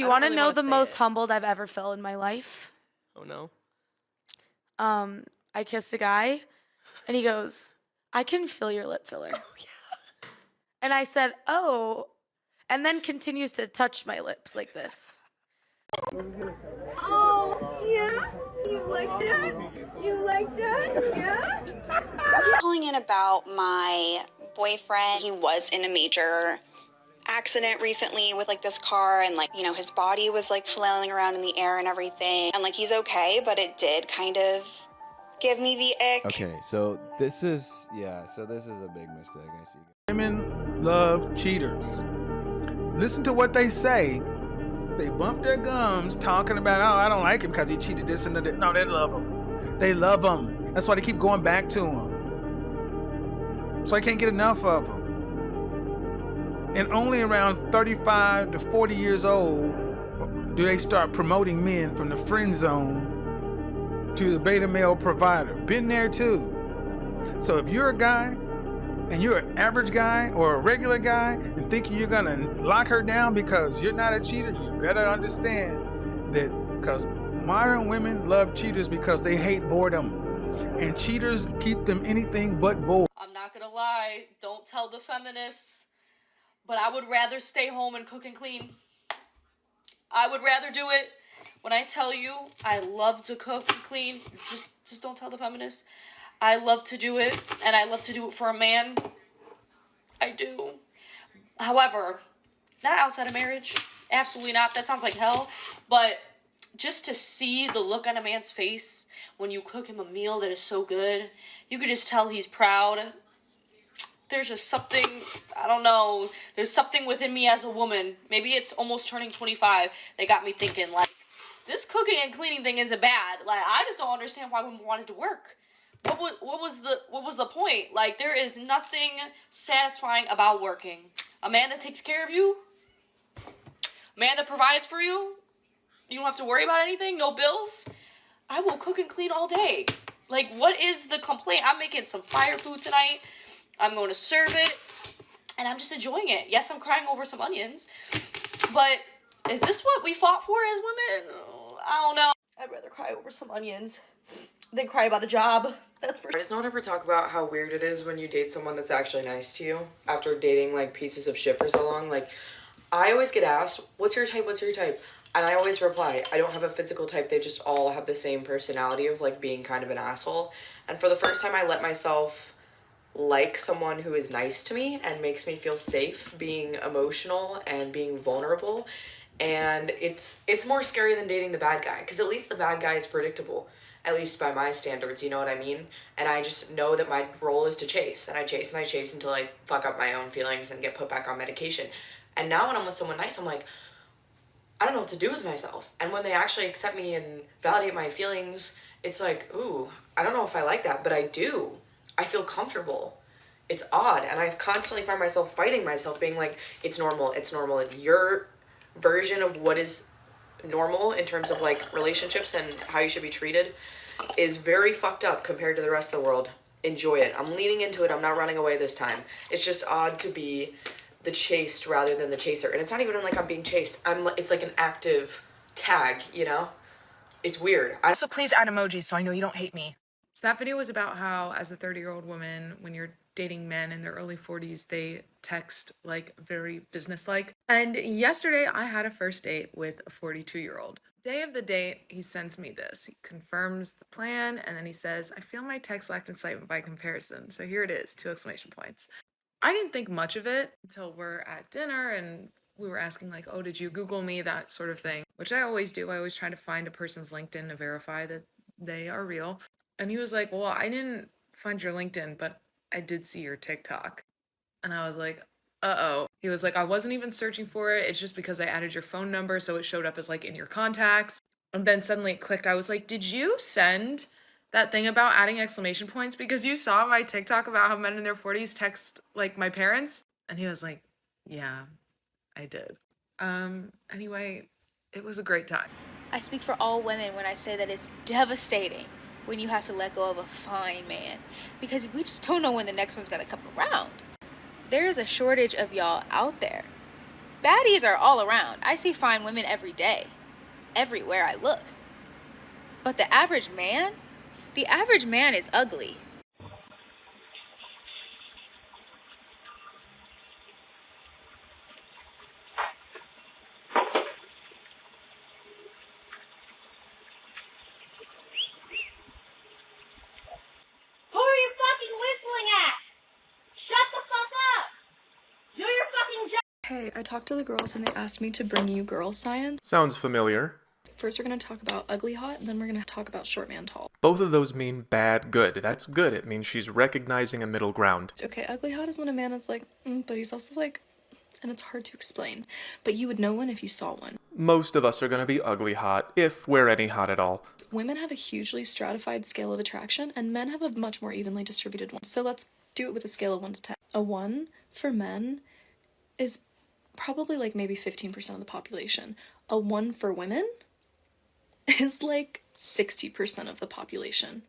Do you want to know the most humbled I've ever felt in my life? Oh no. I kissed a guy, and he goes, "I can feel your lip filler." Oh yeah. And I said, "Oh," and then continues to touch my lips like this. Oh, yeah? You like that? You like that? Yeah? Calling in about my boyfriend. He was in a major accident recently with like this car, and like, you know, his body was like flailing around in the air and everything. And like, he's okay, but it did kind of give me the ick. Okay, so this is a big mistake. I see. Women love cheaters. Listen to what they say. They bump their gums talking about, oh, I don't like him because he cheated this and that. No, they love him. They love him. That's why they keep going back to him. So I can't get enough of him. And only around 35 to 40 years old do they start promoting men from the friend zone to the beta male provider. Been there too. So if you're a guy and you're an average guy or a regular guy and thinking you're gonna lock her down because you're not a cheater, you better understand that because modern women love cheaters because they hate boredom. And cheaters keep them anything but bored. I'm not gonna lie, don't tell the feminists, but I would rather stay home and cook and clean. I would rather do it. When I tell you I love to cook and clean, just don't tell the feminists. I love to do it, and I love to do it for a man. I do. However, not outside of marriage. Absolutely not. That sounds like hell. But just to see the look on a man's face when you cook him a meal that is so good, you could just tell he's proud. There's just something, I don't know, there's something within me as a woman. Maybe it's almost turning 25 that got me thinking, like, this cooking and cleaning thing isn't bad. Like, I just don't understand why women wanted to work. What was the point? Like, there is nothing satisfying about working. A man that takes care of you, a man that provides for you, you don't have to worry about anything, no bills. I will cook and clean all day. Like, what is the complaint? I'm making some fire food tonight. I'm going to serve it, and I'm just enjoying it. Yes, I'm crying over some onions, but is this what we fought for as women? I don't know. I'd rather cry over some onions than cry about a job. That's for Does no one ever talk about how weird it is when you date someone that's actually nice to you after dating like pieces of shit for so long? Like, I always get asked, what's your type? What's your type? And I always reply, I don't have a physical type. They just all have the same personality of like being kind of an asshole. And for the first time, I let myself like someone who is nice to me and makes me feel safe being emotional and being vulnerable. And it's more scary than dating the bad guy, because at least the bad guy is predictable, at least by my standards, you know what I mean? And I just know that my role is to chase, and I chase and I chase until I fuck up my own feelings and get put back on medication. And now when I'm with someone nice, I'm like, I don't know what to do with myself. And when they actually accept me and validate my feelings, it's like, ooh, I don't know if I like that, but I do. I feel comfortable. It's odd. And I constantly find myself fighting myself, being like, it's normal, it's normal. And your version of what is normal in terms of like relationships and how you should be treated is very fucked up compared to the rest of the world. Enjoy it. I'm leaning into it. I'm not running away this time. It's just odd to be the chased rather than the chaser. And it's not even like I'm being chased. It's like an active tag, you know? It's weird. Also, please add emojis so I know you don't hate me. So that video was about how, as a 30-year-old woman, when you're dating men in their early 40s, they text like very businesslike. And yesterday I had a first date with a 42-year-old. Day of the date, he sends me this. He confirms the plan, and then he says, I feel my text lacked excitement by comparison. So here it is, 2 exclamation points. I didn't think much of it until we're at dinner and we were asking like, oh, did you Google me? That sort of thing, which I always do. I always try to find a person's LinkedIn to verify that they are real. And he was like, well, I didn't find your LinkedIn, but I did see your TikTok. And I was like, uh-oh. He was like, I wasn't even searching for it. It's just because I added your phone number, so it showed up as like in your contacts. And then suddenly it clicked. I was like, did you send that thing about adding exclamation points because you saw my TikTok about how men in their 40s text like my parents? And he was like, yeah, I did. Anyway, it was a great time. I speak for all women when I say that it's devastating when you have to let go of a fine man, because we just don't know when the next one's gonna come around. There is a shortage of y'all out there. Baddies are all around. I see fine women every day, everywhere I look. But the average man is ugly. Who are you fucking whistling at? Shut the fuck up! Do your fucking job! Hey, I talked to the girls and they asked me to bring you girl science. Sounds familiar. First we're going to talk about ugly hot, and then we're going to talk about short man tall. Both of those mean bad good. That's good. It means she's recognizing a middle ground. Okay, ugly hot is when a man is like, but he's also like, and it's hard to explain. But you would know one if you saw one. Most of us are going to be ugly hot, if we're any hot at all. Women have a hugely stratified scale of attraction, and men have a much more evenly distributed one. So let's do it with a scale of 1 to 10. A 1 for men is probably like maybe 15% of the population. A 1 for women is like 60% of the population.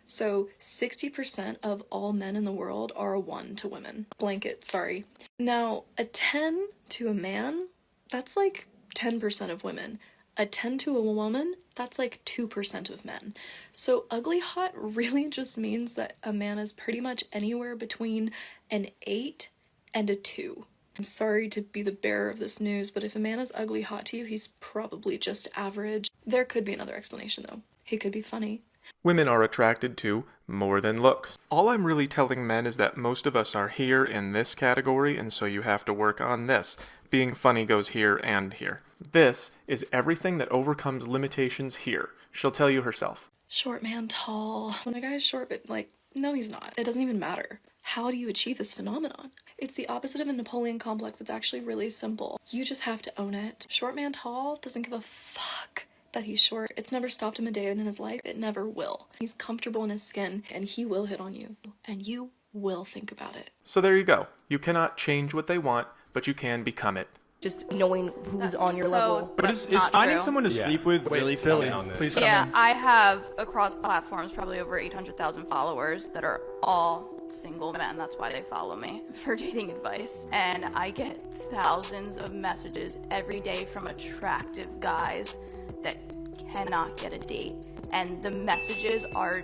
So 60% of all men in the world are a 1 to women. Blanket, sorry. Now, a 10 to a man, that's like 10% of women. A 10 to a woman, that's like 2% of men. So ugly hot really just means that a man is pretty much anywhere between an 8 and a 2. I'm sorry to be the bearer of this news, but if a man is ugly hot to you, he's probably just average. There could be another explanation though. He could be funny. Women are attracted to more than looks. All I'm really telling men is that most of us are here in this category, and so you have to work on this. Being funny goes here and here. This is everything that overcomes limitations here. She'll tell you herself. Short man, tall. When a guy is short, but like, no he's not. It doesn't even matter. How do you achieve this phenomenon? It's the opposite of a Napoleon complex. It's actually really simple. You just have to own it. Short man, tall doesn't give a fuck that he's short. It's never stopped him a day in his life. It never will. He's comfortable in his skin, and he will hit on you. And you will think about it. So there you go. You cannot change what they want, but you can become it. Just knowing who's on your level. But is finding someone to sleep with really filling on this? Please come Yeah, in. I have across platforms probably over 800,000 followers that are all single men. That's why they follow me for dating advice. And I get thousands of messages every day from attractive guys that cannot get a date. And the messages are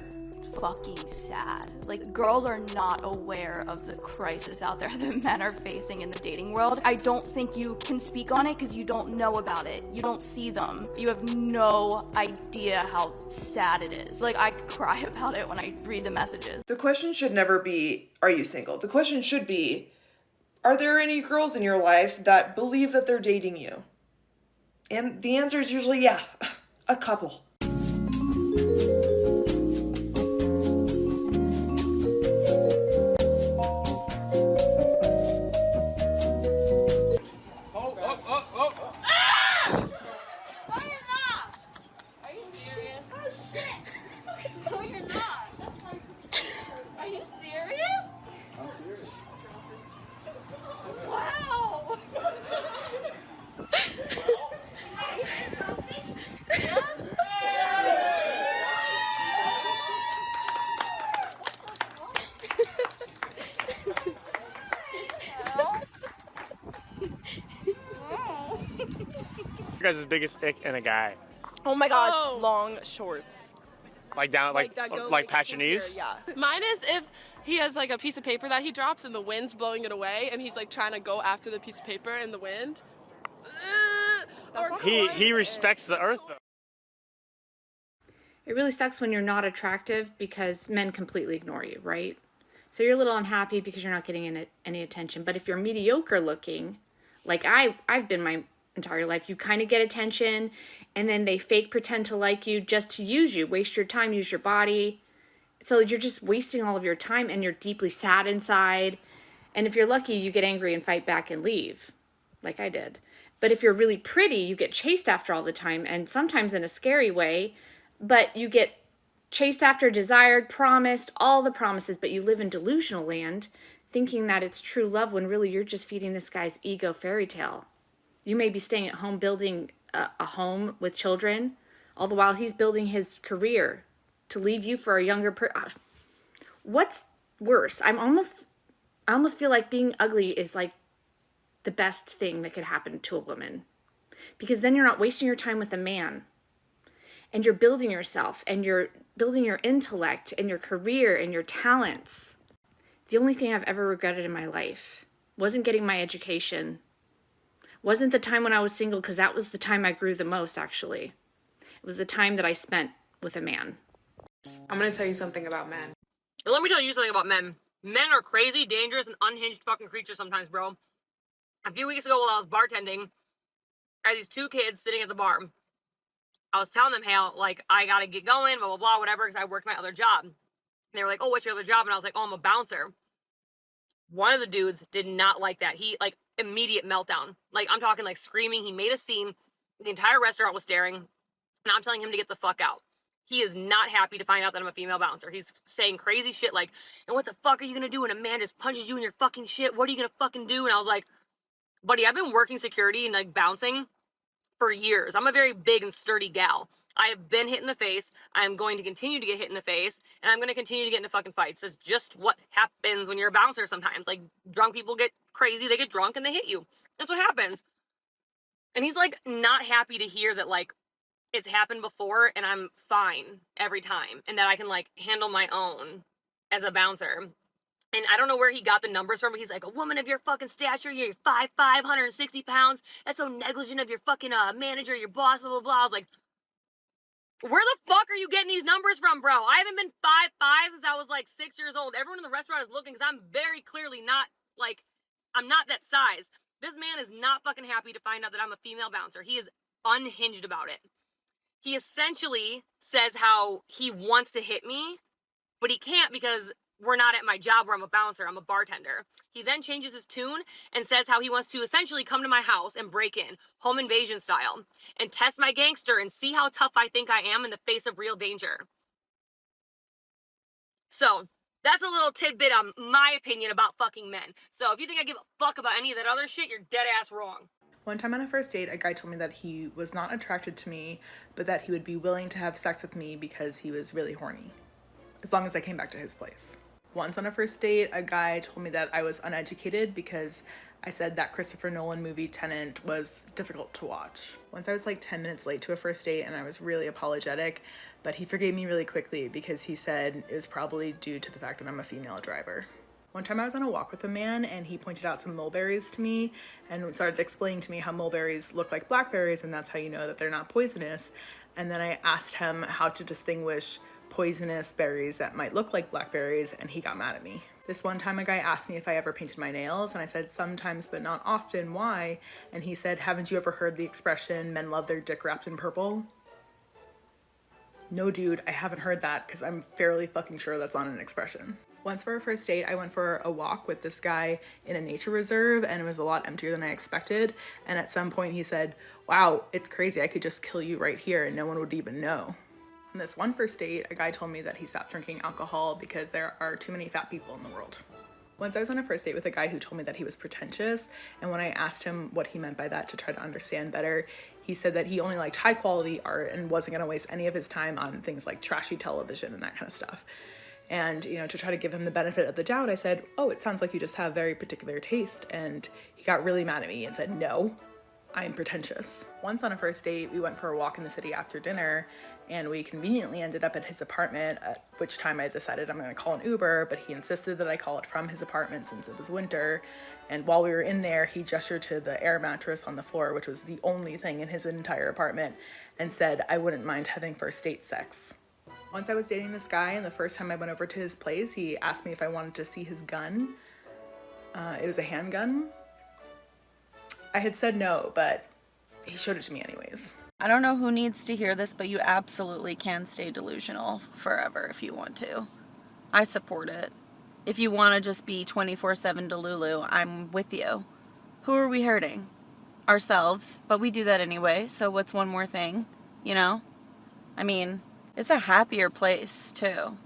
fucking sad. Like, girls are not aware of the crisis out there that men are facing in the dating world. I don't think you can speak on it because you don't know about it. You don't see them. You have no idea how sad it is. Like, I cry about it when I read the messages. The question should never be, are you single? The question should be, are there any girls in your life that believe that they're dating you? And the answer is usually yeah, a couple. Your guys' biggest ick in a guy? Oh my god, long shorts. Like down, like past your here, knees? yeah. Mine is if he has like a piece of paper that he drops and the wind's blowing it away and he's like trying to go after the piece of paper in the wind. He respects the earth though. It really sucks when you're not attractive because men completely ignore you, right? So you're a little unhappy because you're not getting any attention. But if you're mediocre looking, like I've been my entire life, you kind of get attention and then they fake pretend to like you just to use you, waste your time, use your body. So you're just wasting all of your time and you're deeply sad inside. And if you're lucky, you get angry and fight back and leave, like I did. But if you're really pretty, you get chased after all the time, and sometimes in a scary way, but you get chased after, desired, promised, all the promises, but you live in delusional land thinking that it's true love when really you're just feeding this guy's ego fairy tale. You may be staying at home building a home with children, all the while he's building his career to leave you for a younger person. What's worse? I almost feel like being ugly is like the best thing that could happen to a woman. Because then you're not wasting your time with a man. And you're building yourself, and you're building your intellect and your career and your talents. The only thing I've ever regretted in my life wasn't getting my education, wasn't the time when I was single, because that was the time I grew the most, actually. It was the time that I spent with a man. I'm gonna tell you something about men. Let me tell you something about men. Men are crazy, dangerous, and unhinged fucking creatures sometimes, bro. A few weeks ago while I was bartending, I had these two kids sitting at the bar. I was telling them how, like, I gotta get going, blah, blah, blah, whatever, because I worked my other job. They were like, oh, what's your other job? And I was like, oh, I'm a bouncer. One of the dudes did not like that. He, like, immediate meltdown. Like, I'm talking, like, screaming. He made a scene. The entire restaurant was staring. And I'm telling him to get the fuck out. He is not happy to find out that I'm a female bouncer. He's saying crazy shit like, and what the fuck are you gonna do when a man just punches you in your fucking shit? What are you gonna fucking do? And I was like, buddy, I've been working security and, like, bouncing for years. I'm a very big and sturdy gal. I have been hit in the face. I'm going to continue to get hit in the face, and I'm going to continue to get into fucking fights. That's just what happens when you're a bouncer sometimes. Like, drunk people get crazy, they get drunk, and they hit you. That's what happens. And he's, like, not happy to hear that, like, it's happened before, and I'm fine every time, and that I can, like, handle my own as a bouncer. And I don't know where he got the numbers from, but he's like, a woman of your fucking stature, you're 5'5", 160 pounds. That's so negligent of your fucking manager, your boss, blah, blah, blah. I was like, where the fuck are you getting these numbers from, bro? I haven't been 5'5" since I was like 6 years old. Everyone in the restaurant is looking because I'm very clearly not, like, I'm not that size. This man is not fucking happy to find out that I'm a female bouncer. He is unhinged about it. He essentially says how he wants to hit me, but he can't because we're not at my job where I'm a bouncer, I'm a bartender. He then changes his tune and says how he wants to essentially come to my house and break in, home invasion style, and test my gangster and see how tough I think I am in the face of real danger. So, that's a little tidbit on my opinion about fucking men. So, if you think I give a fuck about any of that other shit, you're dead ass wrong. One time on a first date, a guy told me that he was not attracted to me, but that he would be willing to have sex with me because he was really horny, as long as I came back to his place. Once on a first date, a guy told me that I was uneducated because I said that Christopher Nolan movie Tenet was difficult to watch. Once I was like 10 minutes late to a first date and I was really apologetic, but he forgave me really quickly because he said it was probably due to the fact that I'm a female driver. One time I was on a walk with a man and he pointed out some mulberries to me and started explaining to me how mulberries look like blackberries and that's how you know that they're not poisonous. And then I asked him how to distinguish poisonous berries that might look like blackberries, and he got mad at me. This one time a guy asked me if I ever painted my nails, and I said sometimes but not often, why? And he said, haven't you ever heard the expression, men love their dick wrapped in purple? No dude, I haven't heard that because I'm fairly fucking sure that's not an expression. Once for a first date, I went for a walk with this guy in a nature reserve and it was a lot emptier than I expected. And at some point he said, wow, it's crazy, I could just kill you right here and no one would even know. On this one first date, a guy told me that he stopped drinking alcohol because there are too many fat people in the world. Once I was on a first date with a guy who told me that he was pretentious, and when I asked him what he meant by that to try to understand better, he said that he only liked high quality art and wasn't gonna waste any of his time on things like trashy television and that kind of stuff. And, you know, to try to give him the benefit of the doubt, I said, oh, it sounds like you just have very particular taste. And he got really mad at me and said, no, I'm pretentious. Once on a first date, we went for a walk in the city after dinner and we conveniently ended up at his apartment, at which time I decided I'm gonna call an Uber, but he insisted that I call it from his apartment since it was winter. And while we were in there, he gestured to the air mattress on the floor, which was the only thing in his entire apartment, and said I wouldn't mind having first date sex. Once I was dating this guy, and the first time I went over to his place, he asked me if I wanted to see his gun. It was a handgun. I had said no, but he showed it to me anyways. I don't know who needs to hear this, but you absolutely can stay delusional forever if you want to. I support it. If you want to just be 24/7 Delulu, I'm with you. Who are we hurting? Ourselves, but we do that anyway, so what's one more thing, you know? I mean, it's a happier place, too.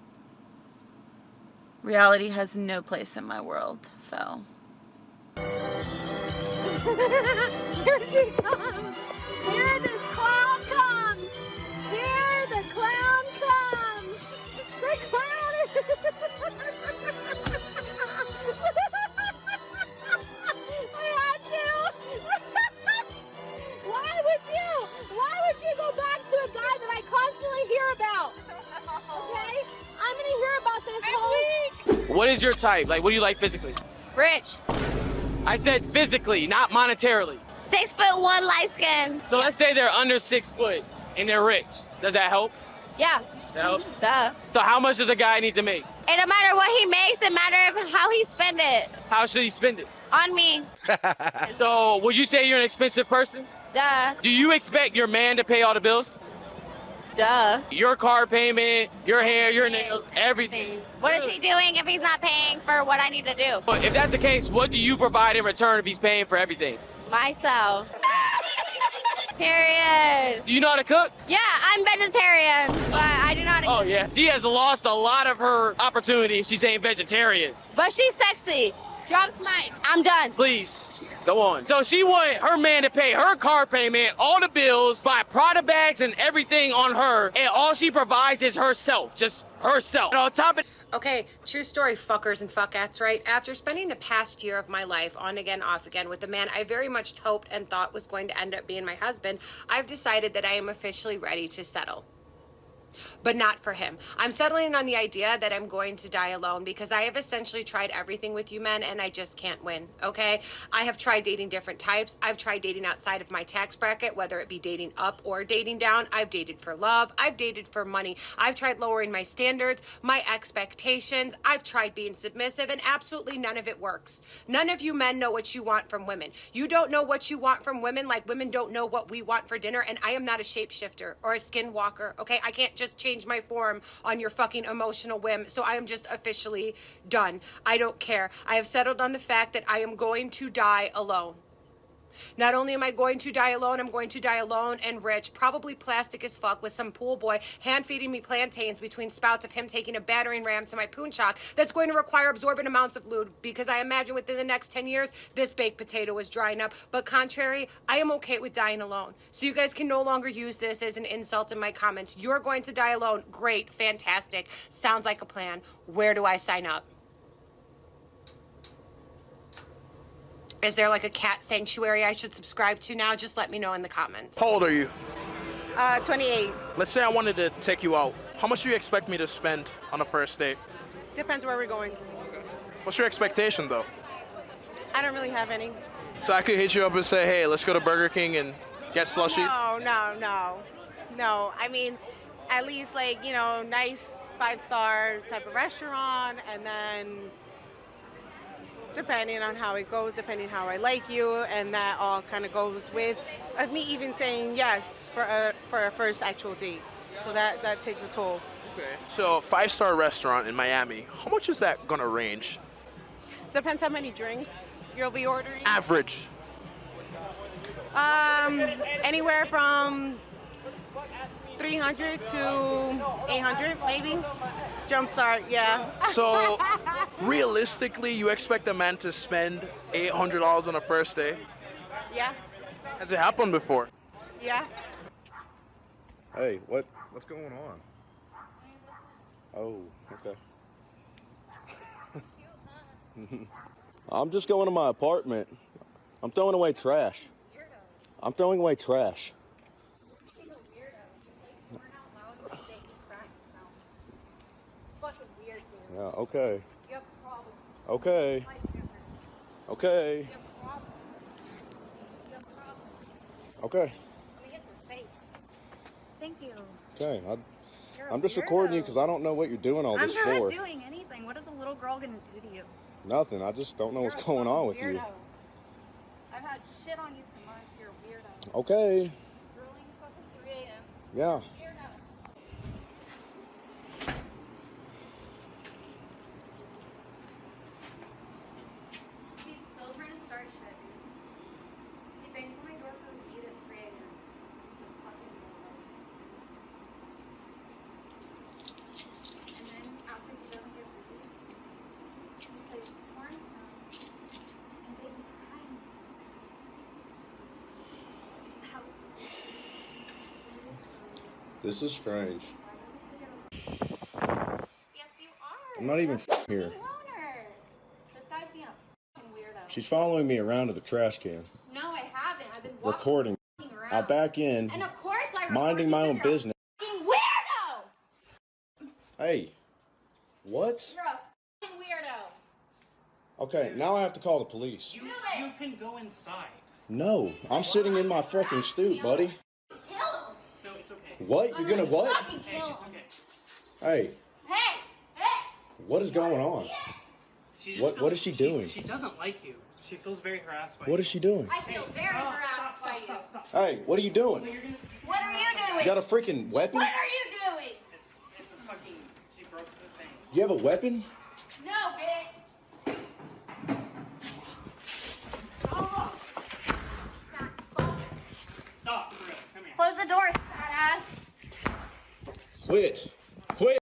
Reality has no place in my world, so... Here she comes! Here this clown comes! Here the clown comes! The clown is... I had to! What is your type? Like, what do you like physically? Rich. I said physically, not monetarily. 6'1", light skin. So let's say they're under 6 foot and they're rich. Does that help? Yeah. That helps? Duh. So how much does a guy need to make? It don't matter what he makes, it matters how he spend it. How should he spend it? On me. So would you say you're an expensive person? Duh. Do you expect your man to pay all the bills? Duh. Your car payment, your hair, your nails, everything. What is he doing if he's not paying for what I need to do? But if that's the case, what do you provide in return if he's paying for everything? Myself. Period. Do you know how to cook? Yeah, I'm vegetarian, but I do not. Oh yeah, she has lost a lot of her opportunity if she's saying vegetarian. But she's sexy. Drops mic. I'm done. Please, go on. So she want her man to pay her car payment, all the bills, buy Prada bags and everything on her, and all she provides is herself, just herself. And on top of Okay, true story, fuckers and fuckettes, right? After spending the past year of my life on again, off again with a man I very much hoped and thought was going to end up being my husband, I've decided that I am officially ready to settle. But not for him. I'm settling on the idea that I'm going to die alone because I have essentially tried everything with you men and I just can't win, okay? I have tried dating different types. I've tried dating outside of my tax bracket, whether it be dating up or dating down. I've dated for love. I've dated for money. I've tried lowering my standards, my expectations. I've tried being submissive and absolutely none of it works. None of you men know what you want from women. You don't know what you want from women like women don't know what we want for dinner, and I am not a shapeshifter or a skinwalker, okay? I can't just change my form on your fucking emotional whim. So I am just officially done. I don't care. I have settled on the fact that I am going to die alone. Not only am I going to die alone, I'm going to die alone and rich, probably plastic as fuck, with some pool boy hand-feeding me plantains between spouts of him taking a battering ram to my poonchock that's going to require absorbent amounts of lube because I imagine within the next 10 years, this baked potato is drying up. But contrary, I am okay with dying alone. So you guys can no longer use this as an insult in my comments. You're going to die alone. Great, fantastic. Sounds like a plan. Where do I sign up? Is there like a cat sanctuary I should subscribe to now? Just let me know in the comments. How old are you? 28. Let's say I wanted to take you out. How much do you expect me to spend on a first date? Depends where we're going. What's your expectation, though? I don't really have any. So I could hit you up and say, hey, let's go to Burger King and get slushy? No. I mean, at least like, you know, nice 5-star type of restaurant, and then depending on how it goes, depending how I like you, and that all kind of goes with me even saying yes for a first actual date. So that takes a toll. Okay. So a 5-star restaurant in Miami, how much is that gonna range? Depends how many drinks you'll be ordering. Average. Anywhere from 300 to 800 maybe. Jumpstart, yeah. So realistically, you expect a man to spend $800 on a first date? Yeah. Has it happened before? Yeah. Hey, what's going on? Oh, okay. I'm just going to my apartment. I'm throwing away trash. I'm throwing away trash. Yeah, okay. Okay. Okay. Okay. Thank you. Okay. I'm just recording you because I don't know what you're doing all this I'm for. not doing anything. What is a little girl gonna do to you? Nothing. I just don't know what's going on with you. I've had shit on you for months. You're a weirdo. Okay. Early fucking 3 a.m. Yeah. He's still trying to start shit, dude. He bangs on my door for weed at 3 a.m. He's a fucking weirdo. And then after he doesn't get weed, he plays porn songs and baby crying. How? This is strange. Yes, you are. I'm not even here. Fucking loner. This guy's being a fucking weirdo. She's following me around to the trash can. No, I haven't. I've been walking Recording. around. I'll back in. And of course I record minding you my own 'cause you're a business. fucking weirdo. Hey. What? You're a fucking weirdo. Okay, now I have to call the police. You can go inside. No, I'm sitting in my fucking stoop, buddy. No, it's okay. What? You're gonna what? Hey, it's okay. Hey, what is going on? She just What feels- is she doing? She doesn't like you. She feels very harassed by you. What is she doing? I feel very harassed by you. Hey, what are you doing? What are you You doing? got a freaking weapon? What are you doing? It's a fucking. She broke the thing. You have a weapon? No, bitch. Stop! Stop, for real. Come here. Close the door, fat ass. Quit.